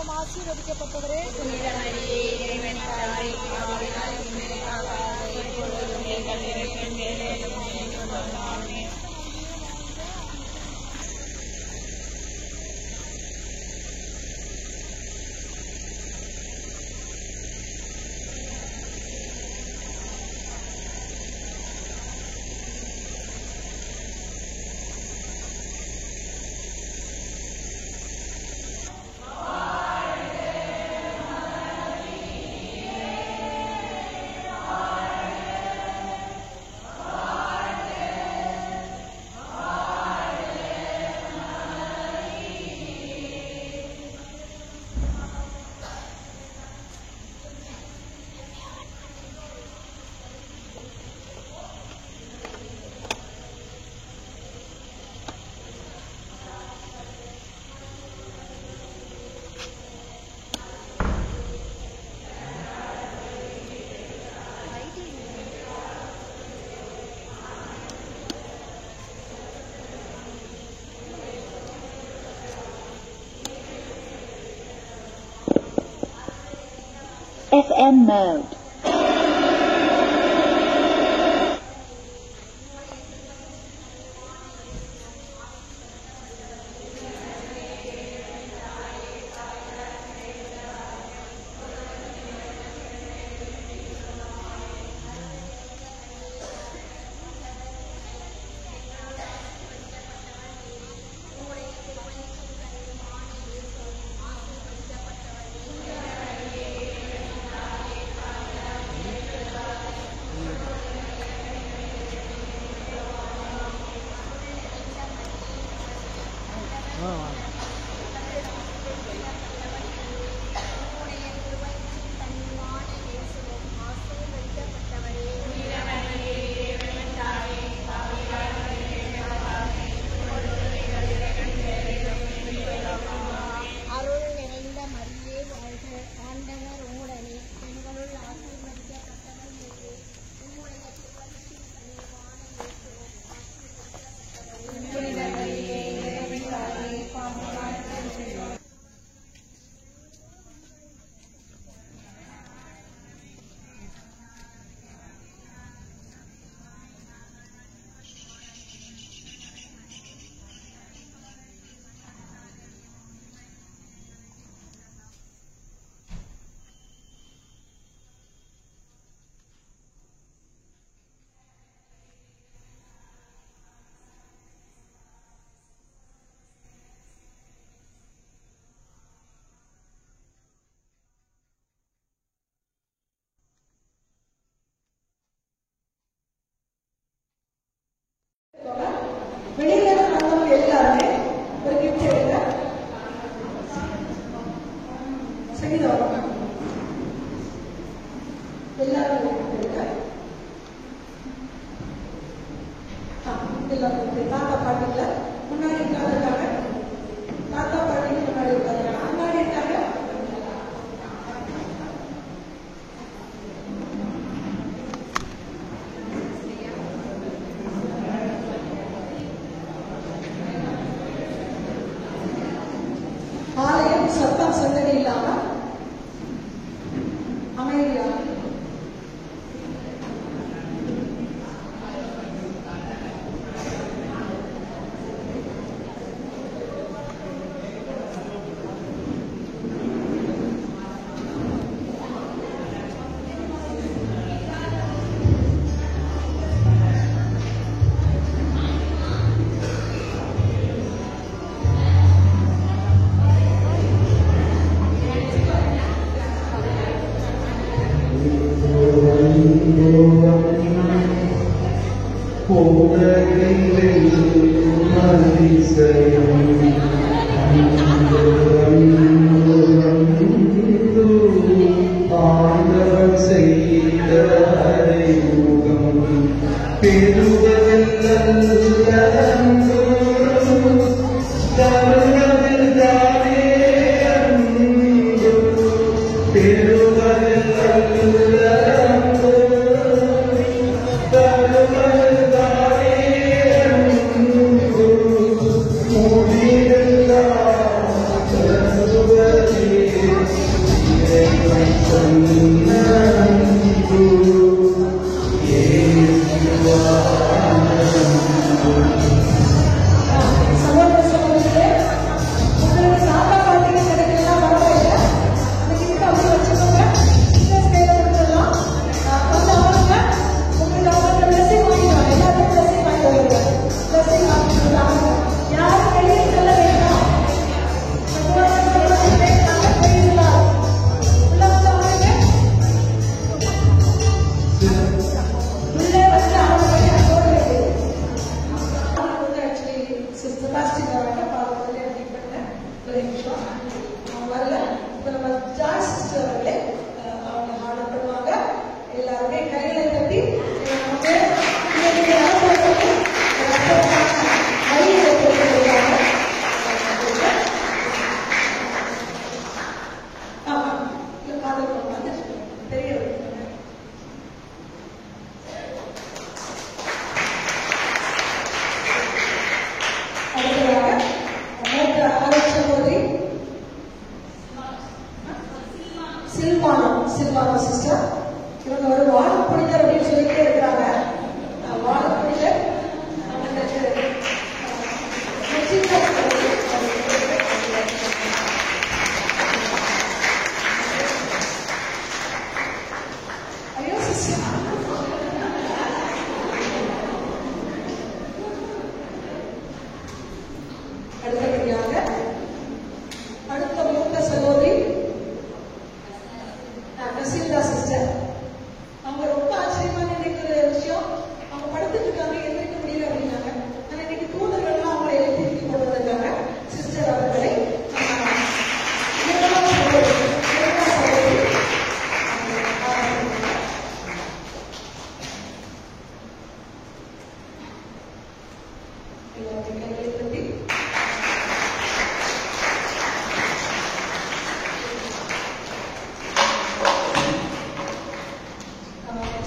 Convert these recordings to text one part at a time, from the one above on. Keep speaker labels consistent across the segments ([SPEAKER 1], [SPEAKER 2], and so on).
[SPEAKER 1] மிகவும் ஆசீர்வதிக்கப்பட்டவரே.
[SPEAKER 2] FM mode.
[SPEAKER 3] வெளியில வந்தவங்க எல்லாருமே ஒரு கிஃப்ட் எடுங்க. சங்கீதம் எல்லாரும் எடுங்க. தாத்தா பாட்டில முன்னாடி இருக்காங்க. தாத்தா பாட்டிக்கு முன்னாடி இருக்காங்க. முன்னாடி இருக்காங்க. ஆலயம் சத்தம் சந்தடி இல்லாம அமைதியாக
[SPEAKER 4] Oh,
[SPEAKER 3] ஆசீர்வாத சிஸ்டர். இவங்க ஒரு வாழ புனிதர் அப்படின்னு சொல்லிட்டே இருக்கிறாங்க. வாழ புனிதர் அவங்களுக்கு ஐயோ சிஸ்டர் அடுத்தபடியாக அடுத்த மூத்த சகோதரி நசீந்தா சிஸ்டர். அவங்க ரொம்ப ஆச்சரியமா நினைக்கிற விஷயம், அவங்க படுத்துட்டு இருக்காங்க, எந்திரிக்க முடியல அப்படின்னாங்க. ஆனா இன்னைக்கு தூதர்கள்லாம் அவங்களை எழுப்பி கொண்டு வந்திருக்காங்க. சிஸ்டர் அவர்களை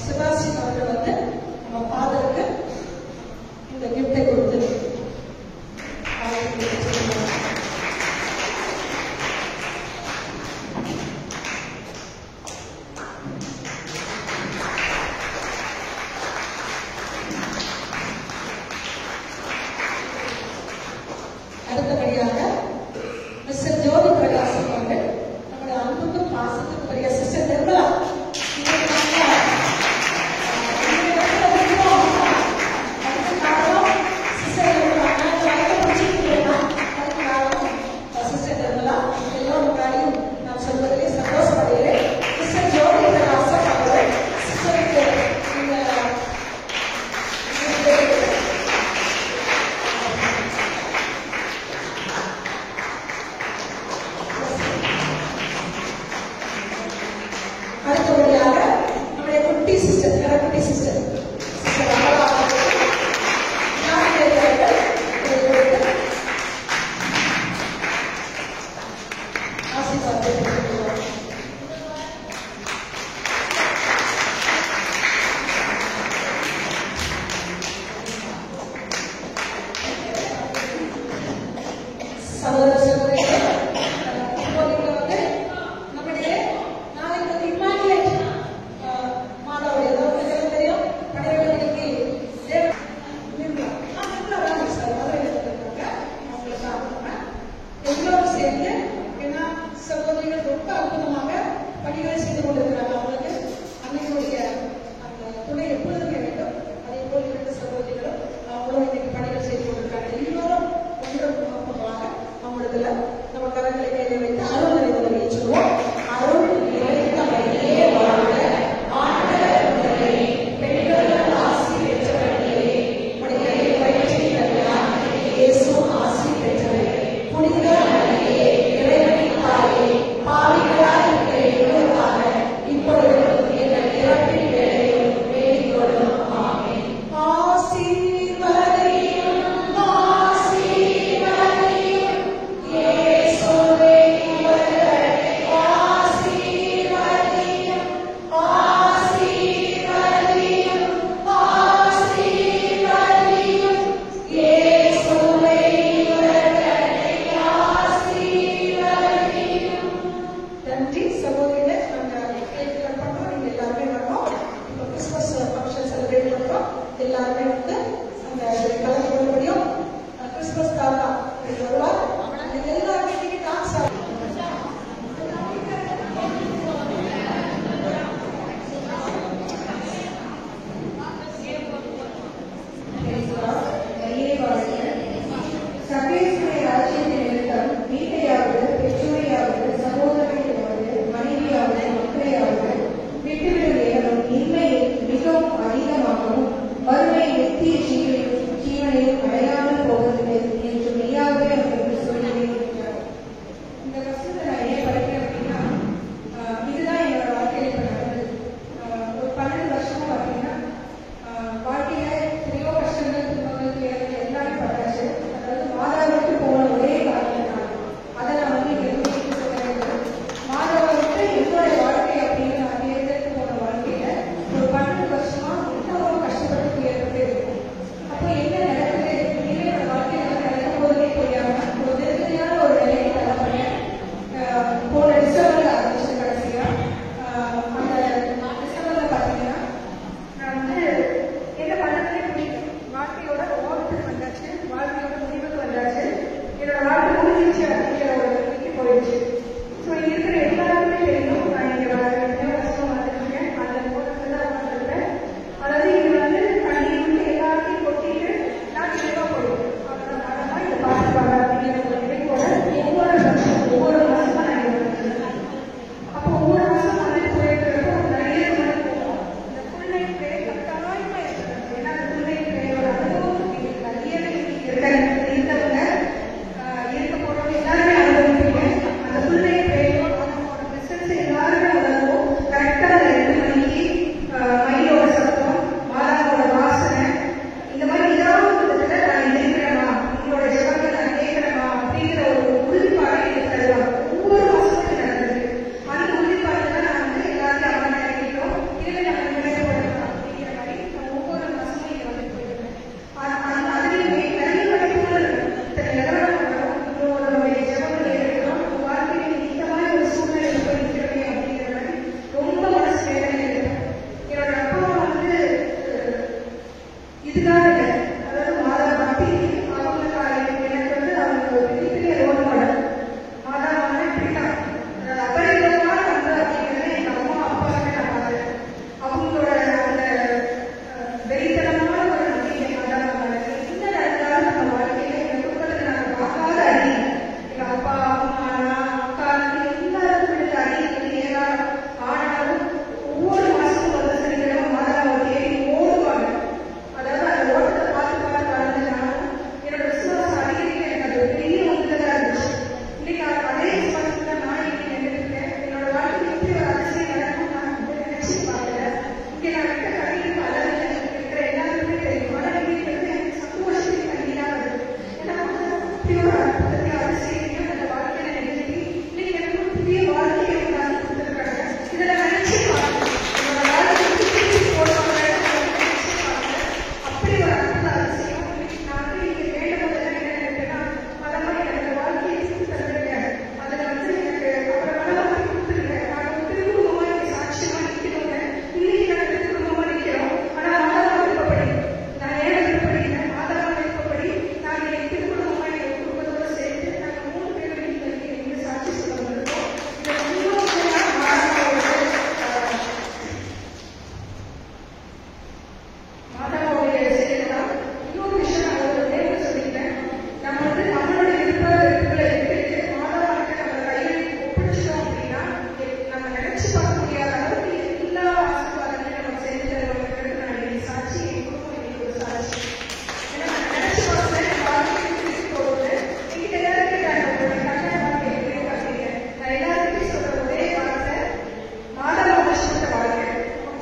[SPEAKER 3] செபாஸ்டியன் அவர்கள் வந்து நம்ம ஃபாதருக்கு இந்த கிஃப்டை கொடுத்து அடுத்தபடியாக மிஸ்டர் ஜோதி பிரகாசம் அவர்கள் நம்முடைய அன்புக்கும் பாசத்துக்கும் பெரிய சிஸ்டர் நிர்மலா. அடுத்தபடியாக நம்முடைய குட்டி சிஸ்டர் கரக்குட்டி சிஸ்டர் சிஸ்டர் அமலா ஆசீர்வாதம். சகோதர சகோதரிகளே, இப்போதைக்கு வந்து நம்முடைய நாளைக்கு இம்மானுவேல் மாதாவுடைய தோட்டத்தில் தெரியும் படையவர்களுக்கு எல்லோரும் சேர்ந்து ஏன்னா சகோதரிகள் ரொம்ப அற்புதமாக பணிகளை செய்து கொண்டிருக்கிறாங்க. அவங்களுக்கு அன்னையுடைய அந்த துணை எப்பொழுதுமே வேண்டும். அதே போல் இரண்டு சகோதரிகளும் அவங்களும் இன்னைக்கு பணிகள் செய்து கொண்டிருக்காங்க. எல்லோரும் ஒன்றுமாக அவங்களுக்குள்ள நம்ம கரங்களை கையை வைத்து அருள் நிறைந்தவரை ஏற்றுவோம். அருள் நிறைந்தவரையே வாழ்க ஆண்டவர் உங்களை பெண்கள் ஆசி பெற்றவர்களே உடைய வயிற்றில் இயேசு ஆசி பெற்றவரே புனித மரியே இறைவனின் தாயே பாவிகளாய் இருக்கிற எங்களுக்காக இப்பொழுதும் எங்கள் இறப்பின் வேளையிலும் வேண்டிக் கொள்ளும். ஆமென். ஆசீர்வதியும் ஆசீர்வதியும் இயேசுவே இவர்களை ஆசீர்வதியும் ஆசீர்வதியும் ஆசீர்வதியும் இயேசுவே இவர்களை ஆசீர்வதியும். நன்றி சகோதரிகளே, நாங்கள் கேக் கட் பண்றோம். நீங்க எல்லாருமே வரணும். இப்போ கிறிஸ்மஸ் ஃபங்க்ஷன் செலிப்ரேட் பண்றோம். எல்லாருமே வந்து அந்த கலந்து கொள்ள முடியும். கிறிஸ்மஸ் தாத்தா வருவார். நீங்க எல்லாருமே இன்னைக்கு டான்ஸ் ஆகும்.
[SPEAKER 1] சர்வேஸ்வரை ராஜ்யத்தின் நிமித்தம் வீட்டையாவது பெற்றோரையாவது சகோதரர்களாவது மனைவியாவது மக்களையாவது விட்டுவிடும் எவனும் இன்மையில் மிகவும் அதிகமாகவும் வறுமை நித்திய ஜீவனையும் அடையாமல் போவதில்லை என்று மெய்யாகவே அவர்கள் மகிழ்ச்சி அப்படிங்கிற ஒரு நிலைக்கு போயிடுச்சு. ஸோ இருக்கிற எல்லாருக்குமே தெரியும், நான் இங்கே எத்தனையோ வருஷம் வந்துருக்கேன், அந்த கூட்டத்தில் தான் வந்துருக்கேன். அதாவது இங்கே வந்து தண்ணி வந்து எல்லாத்தையும் கொட்டிட்டு நான் தெளிவாக போயிடும். அதனால இந்த பாட்டு பாட அப்படிங்கிற ஒரு நிலைக்கோட ஒவ்வொரு மாதமும் நான் இங்கே வந்துருக்கேன். அப்போ ஒவ்வொரு மாதம் வந்து போயிருக்கிறப்போ நிறைய மணி போகும். இந்த புள்ளை பேர் கட்டாயமாக இருக்கிறது. ஏன்னா அந்த புள்ளை பேரோட அனுபவம் நிறைய இருந்தவங்க இருக்க போறவங்க எல்லாருமே அனுபவிப்பீங்க. அந்த புள்ளை பேரும் அதனோட பிசினஸ் எல்லாருமே உணர்வோம். கரெக்டா அந்த 2 மணிக்கு மயிலோட சத்தம், மாதாவோட வாசனை, இந்த மாதிரி ஏதாவது ஒரு விதத்துல நான் இருக்கிறேமா, உங்களோட ஜபத்தை நான் கேட்கிறேமா அப்படிங்கிற ஒரு உறுதிப்பாடு எனக்கு தருவாங்க. ஒவ்வொரு மாசமும் நடந்தது. அந்த உறுதிப்பாடு தான் நான் வந்து எல்லாத்தையும் அம்மா நினைக்கிறோம், இதுவே நம்ம நிறைவேற்றலாம் அப்படிங்கிற மாதிரி நான் ஒவ்வொரு மாசமும் இங்க வந்து போயிருக்கேன். அதுலேயுமே நிறைய படிப்புகள் உங்களுடைய ஜபங்கள் இருக்கிறோம், உங்க வாழ்க்கையில் இந்த மாதிரி ஒரு சூழ்நிலை போய் நிற்கிறேன் அப்படிங்கிற மாதிரி ரொம்ப மனசு வேதனை இருக்கு. என்னோட அப்பா வந்து இதுதான் இல்லை, அதாவது மாதா பக்தி அவங்களுக்கு எனக்கு வந்து அவங்க ஒரு பெரிய ரோல் மாடல். மாதா வந்து இப்படிதான், அதாவது அபரிதமான வந்து அப்படிங்கிறத எங்க அம்மா அப்பாவுமே நான் பார்த்தேன். அவங்களோட அந்த வெறித்தனமான ஒரு நம்பிக்கை மாதா மேல என்ன நடந்தாலும் நம்ம வாழ்க்கையில எங்க குடும்பத்துல நாங்க பார்க்காத அடி, எங்க அப்பா அம்மா நான் அக்கா எல்லாருக்கும் விழுந்த அடி ஏராளம். ஆனாலும் ஒவ்வொரு மாசமும் வந்து சனிக்கிழமை மாதாவை தேடி ஓடுவாங்க. அதாவது அந்த ஓட்டத்தை பார்த்து பார்த்து வளர்ந்ததுனாலும் என்னோட விசுவாசம் அதிகரிக்க எனக்கு அது ஒரு பெரிய உந்துதலா இருந்துச்சு. இன்னைக்கு அதே விசுவாசத்துல நான் இன்னைக்கு நின்றுருக்கேன். என்னோட வாழ்க்கையில் எப்படி ஒரு அதிசயம் நடக்கும் நான் நினைச்சு பார்க்கல. இங்கே நான் விட்ட கண்ணீர் அளவில் இருக்கிற எல்லாருக்குமே தெரியும். ஆனா இன்னைக்கு வந்து எனக்கு சந்தோஷத்துக்கு கண்ணீரா வருது. ஏன்னா அப்படி ஒரு அற்புதத்தை அதிசயத்தையும் அந்த வாழ்க்கையில நிகழ்த்தி இன்னைக்கு எனக்கு ஒரு புதிய வாழ்க்கையை உண்டாக்கி கொடுத்துருக்காங்க. இதை நான் நினைச்சு பார்க்கணும். என்னோட வாழ்க்கையை போடுவாங்க நினைச்சு பார்க்கல. அப்படி ஒரு அற்புத அதிசயம் இன்னைக்கு நான் வந்து இங்க வேண்டும் போதெல்லாம் என்ன நினைக்கிறேன்னா, மதமா எனக்கு வாழ்க்கையை தந்துருங்க, அதுல வந்து எனக்கு அப்புறமெல்லாம் வந்து கொடுத்துருங்க, நான் ஒரு திருக்குடும்பமா இங்க சாட்சியமா நிற்கிறோங்க. இன்னைக்கு நாங்கள் திருக்குடும்பமா நிற்கிறோம். ஆனா மாதாவா விருப்பப்படி, நான் ஏன் விருப்பப்படி இல்லை, மாதாவா விருப்பப்படி நாங்கள் எங்க திருக்குடும்பமா எங்க குடும்பத்தோட சேர்ந்து நாங்கள் 3 பேரும் இன்னைக்கு எங்க சாட்சி சொல்ல வந்திருக்கோம். இதை இன்னும் மாதாவோடைய செயல்தான். இன்னொரு விஷயம் நான் ஒரு நேரம் சொல்லிட்டேன், நம்ம வந்து நம்மளோட விருப்ப வெறுப்புகளை விட்டுட்டு மாதாவாட்ட நம்ம கையை ஒப்படைச்சிட்டோம் அப்படின்னா நம்ம நினைச்சு பார்க்க முடியாத அளவுக்கு எல்லா ஆசீர்வாதங்களையும் நம்ம செஞ்சு தருவாங்கிறது நான் இன்னைக்கு சாட்சி, என் குடும்பம் இன்னைக்கு ஒரு சாட்சி. ஏன்னா நான் நினைச்சு பார்த்தேன், என் வாழ்க்கையை திருப்பி போகுது. என்கிட்ட எல்லாரும் கேட்டாங்க, உங்களுடைய கல்யாண வாழ்க்கை எப்படி பார்த்தீங்க? நான் எல்லாருக்குமே சொல்ற ஒரே வார்த்தை, மாதாவோட சுத்த வாழ்க்கை.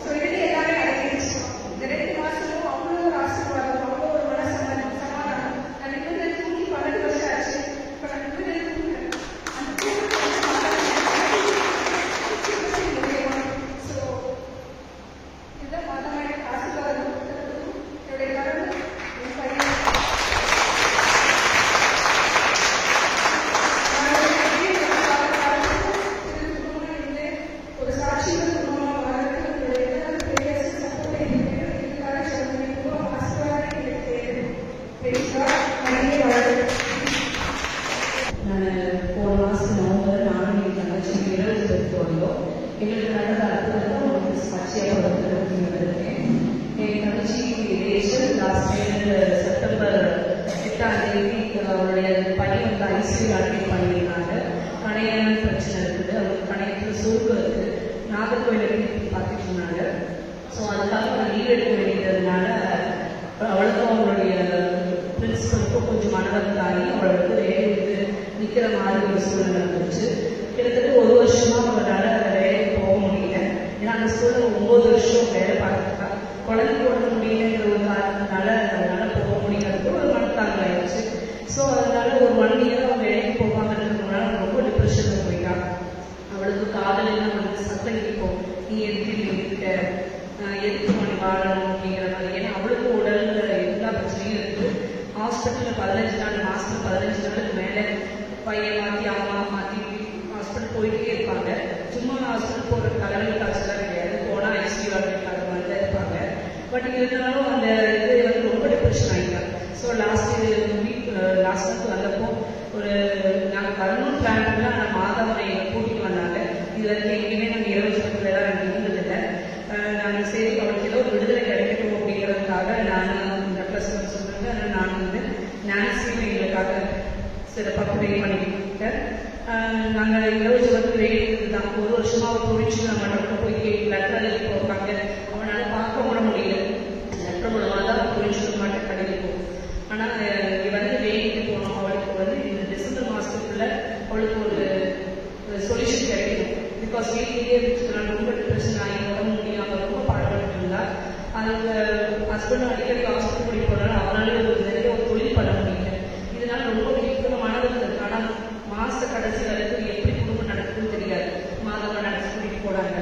[SPEAKER 1] ஸோ இதுல எல்லாமே அடங்கிடுச்சு. இந்த 2 மாசமும் அவ்வளோ ஒரு ஆசீர்வாதம், அவ்வளோ ஒரு சமாதானம். நான் நிம்மதியில தூங்கி 12 வருஷம் ஆச்சு. இப்ப நான் நிம்மதியில தூங்குறேன். அந்த தூக்கத்தை வந்து ஸோ இதுதான் மாதமா எனக்கு ஆசீர்வாதம் கொடுத்ததும் என்னுடைய கடவுள் என் பையன் ஒரு சாட்சிகள் குடும்பமா வளர்த்து உங்களுடைய எல்லாரும் பெரிய சப்போர்ட் இதுக்காக சொல்லுங்க. ஆசீர்வாதம் எனக்கு தேவை. பெருசா நிறைய வளர்த்து
[SPEAKER 2] நான் போன மாதம் நவம்பர் நானும் என் தங்கச்சி 20 வந்தோம். எங்களுக்கு நடந்த அற்புதத்தை உங்களுக்கு சாட்சியாக வந்திருக்கேன். என் தங்கச்சி ரேஷன் லாஸ்ட் இயர் செப்டம்பர் 8ஆம் தேதி அவருடைய பையன் வந்து ஐசியூ அட்மிட் பண்ணியிருக்காங்க. கணையான பிரச்சனை இருக்குது, அவருக்கு கணையத்தில் சுருக்கம் இருக்குது. நாகர்கோயிலுக்கு பார்த்துட்டு இருந்தாங்க. ஸோ அதுக்காக ஒரு லீவ் எடுக்க வேண்டியதுனால அவளுக்கும் அவங்களுடைய பிரின்சிபலுக்கும் கொஞ்சம் மனவர்த்தாகி அவளை வந்து வேலைக்கு நிற்கிற மாதிரி ஒரு சூழ்நிலை இருந்துச்சு. கிட்டத்தட்ட 1 வருஷமா அவரால் வேலைக்கு போக முடியல. ஏன்னா அந்த ஸ்கூலில் 9 வருஷம் வேலை பார்த்துருக்கா. குழந்தை போட முடியலங்கிற ஒரு காரணத்தினால அதனால போக முடியாது, ஒரு மனத்தாங்க ஆயிடுச்சு. ஸோ அதனால ஒரு 1 இயர் அவன் வேலைக்கு போகாமல் இருக்கிறதுனால ரொம்ப டிப்ரெஷனில் போயிட்டான். அவளுக்கு காதலெல்லாம் வந்து சத்தம் இருக்கும், நீ எதுக்கு இருக்க, எதுக்கு மணி வாழணும் அப்படிங்கிற மாதிரி. ஏன்னா அவளுக்கும் உடல்ல எல்லா பிரச்சனையும் இருக்குது. ஹாஸ்பிட்டலில் 15 நாள், மாதம் 15 நாளுக்கு மேலே பையன் மாற்றி அம்மா மாற்றி ஹாஸ்பிட்டல் போயிட்டே இருப்பாங்க. சும்மா ஹாஸ்பிட்டல் போகிற தலைவலி காய்ச்சலாம் கிடையாது, போனால் ஐசியூ அட்மிட் ஆகிற மாதிரி தான் இருப்பாங்க. பட் இருந்தாலும் அந்த இது வந்து ரொம்ப டிப்ரெஷன் ஆகிட்டாங்க. ஸோ லாஸ்ட் மந்த் வந்தப்போ ஒரு நாங்கள் சிறப்பாக ப்ரே பண்ணிக்கிட்டேன். நாங்கள் இருபது வந்து வெயிட் தான் ஒரு வருஷமா அவர் துணிச்சு நம்ம நடக்க போய் லெட்டர் எழுதி போவாங்க. அவனால் பார்க்க கூட முடியல. லெட்டர் மூலமாக தான் துணிச்சு மாட்டேன் கடையில் போகும். ஆனால் இங்கே வந்து வெயிட்டு போனோம். அவளுக்கு வந்து இந்த டிசம்பர் மாதத்துக்குள்ள அவளுக்கு ஒரு சொல்யூஷன் கிடைக்கும். பிகாஸ் வீட்லேயே இருந்துச்சுனால ரொம்ப டிப்ரெஷன் ஆகி உடம்பு முடியாமல் ரொம்ப பாடுபட்டு இருந்தா. அந்த ஹஸ்பண்ட் அடிக்கடி ஹாஸ்பிட்டல் கூட்டிட்டு போனாலும் அவனால நிறைய ஒரு தொழில் பண்ண முடியல. இதனால ரொம்ப வீட்டில் மனதில் இருக்கு. ஆனால் மாச கடைசி வரைக்கும் எப்படி குடும்பம் நடக்குதுன்னு தெரியாது. மாதவன் நடத்தி கூட்டிட்டு போனாங்க.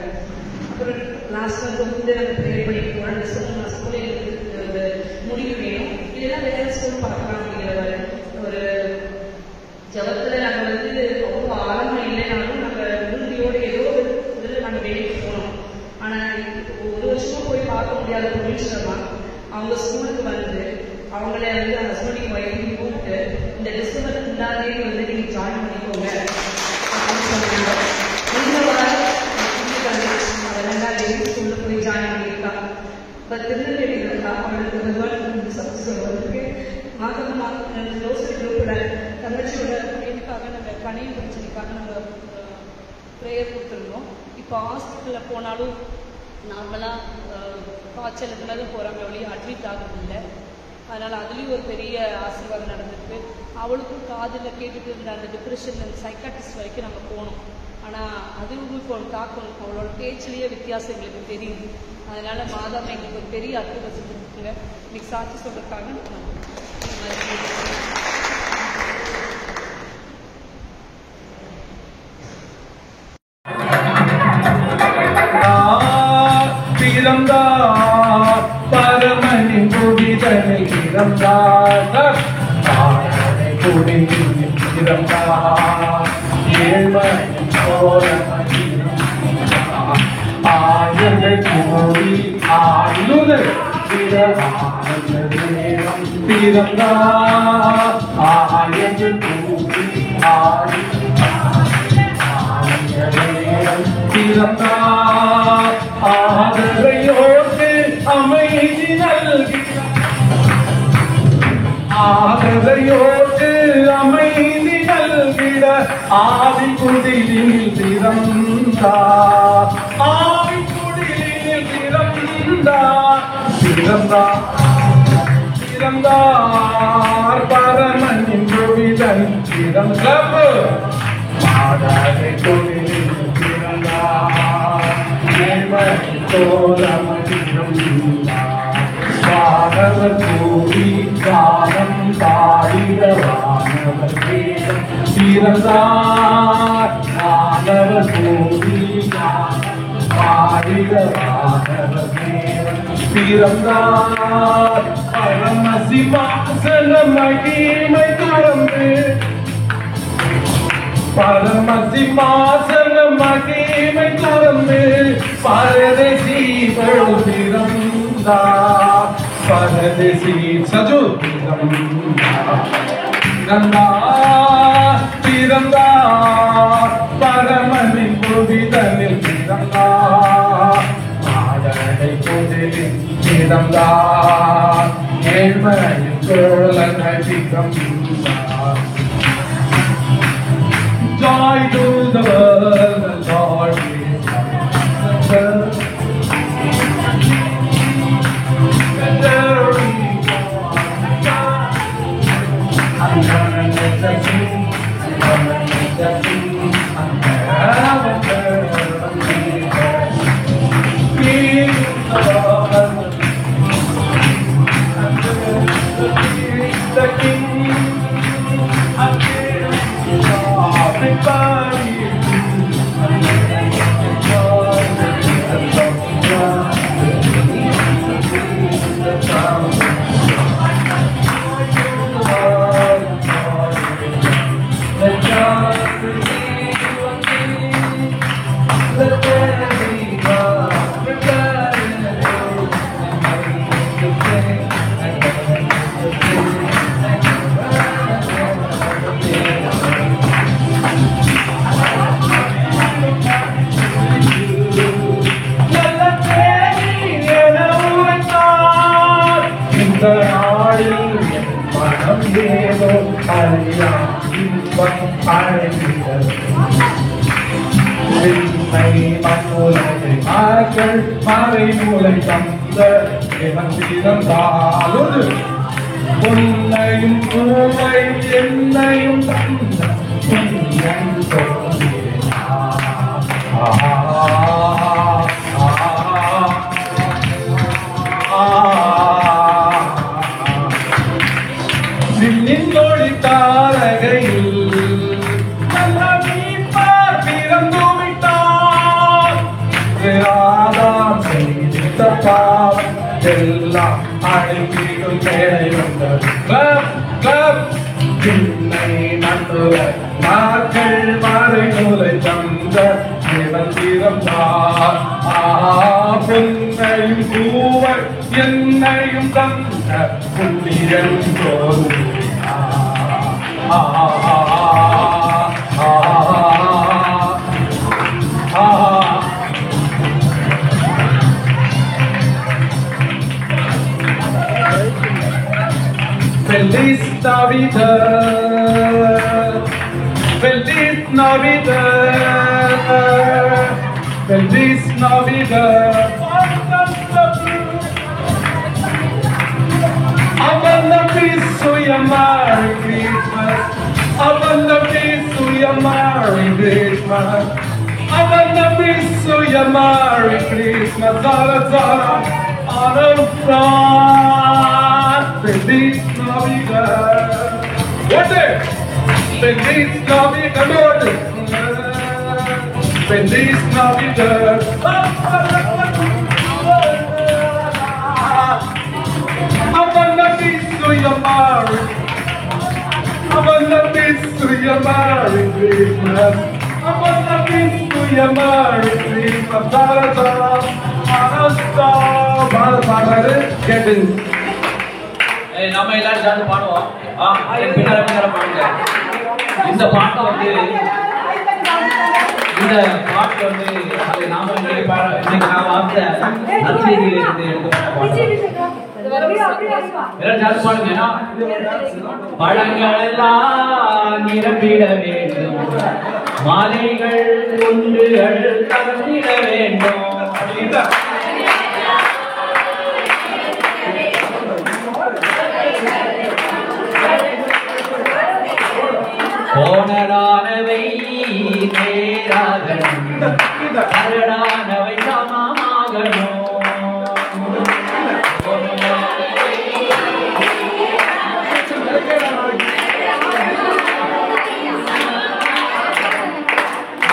[SPEAKER 2] அப்புறம் லாஸ்ட் வந்து நாங்கள் ப்ரே பண்ணிட்டு போனோம். டிசம்பர் மாதத்துல எங்களுக்கு ஒரு முடிவு வேணும். இதெல்லாம் வேற ஸ்கூல் பார்க்கலாம் அப்படிங்கிற ஒரு ஜபத்தில் நாங்கள் வந்து அவ்வளோ ஆழமாக இல்லைனாலும் நாங்கள் விருந்தியோடு ஏதோ ஒரு இதில் நாங்கள் வேலைக்கு போனோம். ஆனால் ஒரு வருஷமா போய் பார்க்க முடியாத பொருட்சமா அவங்க ஸ்கூலுக்கு வந்து அவங்கள வந்து ஹஸ்பண்டிங் ஒய்ஃபையும் கூப்பிட்டு இந்த டிசம்பர் முன்னாடியே வந்து நீங்கள் ஜாயின் பண்ணிக்கோங்க அப்படின்னு சொன்னாங்க. இந்த வாரம் அதெல்லாம் டெய்லி ஸ்கூலில் போய் ஜாயின் பண்ணியிருக்கான். இப்போ திருநெல்வேலியில் இருக்கா. அவளுக்கு வந்து சக்ஸஸ் வருவதற்கு மாதமாக ரோசரி குரூப்பில் தங்கச்சியோட வீட்டுக்காக நாங்கள் கணினி பிரச்சனைக்காக நாங்கள் ப்ரேயர் கொடுத்துருந்தோம். இப்போ ஹாஸ்பிட்டலில் போனாலும் நார்மலாக காய்ச்சல் இருந்தாலும் போகிறாங்க, வழியே அட்மிட் ஆகுறதில்லை. அதனால் அதுலேயும் ஒரு பெரிய ஆசீர்வாதம் நடந்திருக்கு. அவளுக்கும் காதில் கேட்டுட்டு இருந்த அந்த டிப்ரெஷன் அந்த சைக்காட்ரிஸ்ட் வரைக்கும் நாங்கள் போனோம். ஆனால் அதுவும் இப்போ தாக்கம் அவளோட பேச்சிலேயே வித்தியாசம் எங்களுக்கு தெரியுது. அதனால் மாதாவை எங்களுக்கு ஒரு பெரிய அற்புதம் செஞ்சுருக்குங்க. இன்னைக்கு சாட்சி சொல்றதுக்காக
[SPEAKER 4] பிறந்தார் பரமனின் குடிதனை பிறந்தார் குடியில் பிறந்தார் ஏழ்மனின் ஆயர்கள் கோடி ஆயுதல் பிறந்தார் ஆயர்கள் கோடி பிறந்தார் ஆதரையோடு அமைதி நல்கி ஆதரையோடு அமைதி நல்கிட ஆதி குடிலில் பிறந்தார் ஆதி குடிலில் பிறந்தார் பிறந்தார் பிறந்தார் பரமனின் கோவிலன் பிறந்தார் மாதாவை கோவிலில் பிறந்தார் வானவர் கூடி காலம் பாடிட வானவர் வேதம் பிறந்தார் வானவர் கூடி காலம் பாடிட வானவர் வேதம் பிறந்தார் பரமசிவாசன மகிமை துறந்து பரமசிவாசன மகிமை துறந்து பரதேசி பிறந்தார் பரதேசி சஜு பிறந்தார் பிறந்தார் பரமனின் கோவிதனில் பிறந்தார் ஆடலை கோவிலில் பிறந்தார் ஏழ்மையின் கோலனை பிறந்தார். Joy to the world, the Lord is I'm gonna let the king, I'm gonna let the king, I'm gonna have a girl, King of the world, the king, I'm everybody, இந்த நாளில் மனம் ஏதோ அறியா தேவன் அழைக்கிறது விண்ணை மண்ணுலகை மக்கள் மறைமூலை தந்த தேவன் பிறந்தாலொரு உன்னையும் பூவை என்னையும் தந்த புண்ணியன் சின்னின் தாரகையில் நல்ல மீட்பர் பிறந்து விட்டார் ஆதாம் செய்த பாவம் எல்லாம் அழிந்திடும் மேலே வந்தது பின்னை நன்றுல நாட்கள் மறைநூலை தந்த தேவன் பிறந்தார் பொன்னையும் பூவை என்னையும் தந்த புண்ணியன் போது Feliz Navidad, Feliz Navidad, Feliz Navidad. I wanna wish you a Merry Christmas. I wanna wish you a Merry Christmas. I wanna wish you a Merry Christmas. Zara Zara, on a front. Feliz Navidad. What it? Feliz Navidad. Feliz Navidad. I wanna wish you a Merry. I wanna wish you a Merry Christmas. I wanna wish you a Merry Christmas. Zara Zara, on a star. Bala getting.
[SPEAKER 5] நம்ம எல்லாரும் சேர்ந்து பாடுவோம். பின்னால பாடுங்க. இந்த பாட்டு வந்து நாம இன்னைக்கு நான் வார்த்த நற்செய்தியில இருந்து எல்லாரும் பாடுங்க. பழங்கள் எல்லாம் நிரம்பிட வேண்டும், மாலைகள் ஒன்றுகள் தந்திட வேண்டும். கோணலானவை நேராகணும், கரடானவை சமமாகணும்.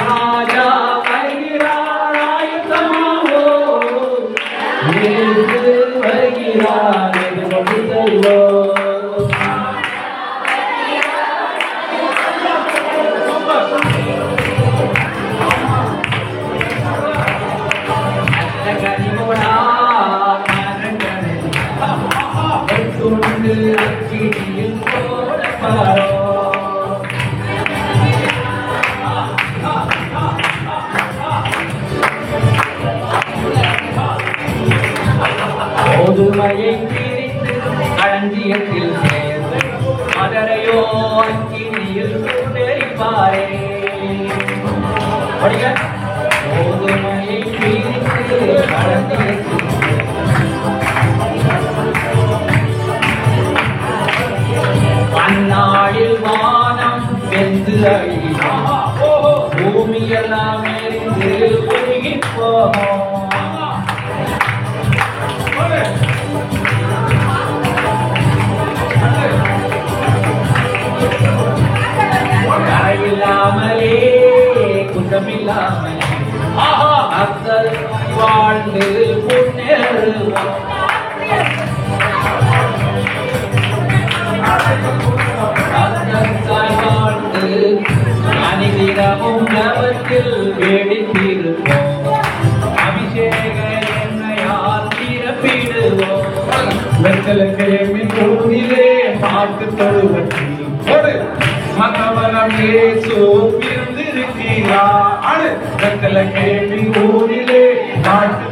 [SPEAKER 5] ராஜா வருகிறார் ஆயுதமாவோ, வருகிறார் எதிர்கொண்டு செல்வோ. கோதுமையை பிரித்து களஞ்சியத்தில் சேர்ந்து மதரையோ அக்கினியில் சுட்டெரிப்பாரே. கோதுமையை பிரித்து களஞ்சியத்தில் அந்நாளில் வானம் வெந்து அழியும், பூமியெல்லாம் எரிந்து உருகி போகும். இல்லாமலே குற்றமில்லாமலே அத்தர் வாழ்ந்து முன்னேறுவோம். வாழ்ந்து அனிதினமும் நவத்தில் வேடித்திருப்போம். அபிஷேக எண்ணெயால் நிரப்பிடுவோம். வெத்தலக்கிழமை ஊரிலே பாட்டு தொழுவத்தில் மகவனம் இயேசு பிறந்திருக்கிறார். வெத்தலக்கிழமை ஊரிலே பாட்டு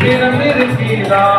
[SPEAKER 5] பிறந்திருக்கிறார்.